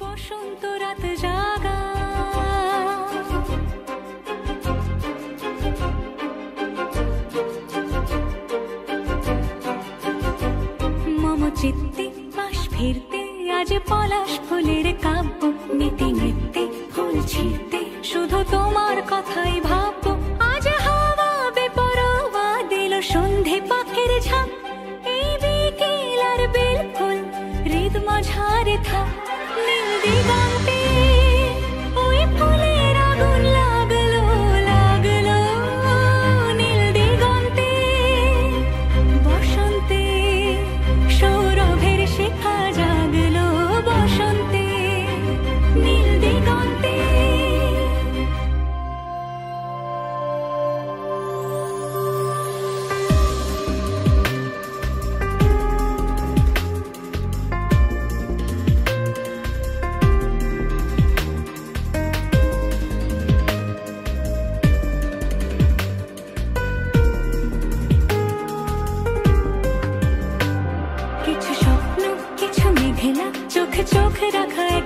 বসন্ত রাত জাগা মম চিত্তে পাশ ফিরতে আজ পলাশ ফুলের কাব্য নীতি নৃত্যে ফুল ছিঁড়তে শুধু তোমার কথাই ভাববো আজ হাওয়া বেপরোয়া দিল সন্ধে পাখির ঝাঁক এই বিকেল আর বিলকুল হৃদ মাঝারে থাক নীল দিগন্তে ওই ফুলের আগুন লাগলো লাগলো নীল দিগন্তে বসন্তে সৌরভের শিখা জাগলো বসন্তে নীল দিগন্তে কিছু স্বপ্ন কিছু মেঘলা চোখে চোখে রাখা এক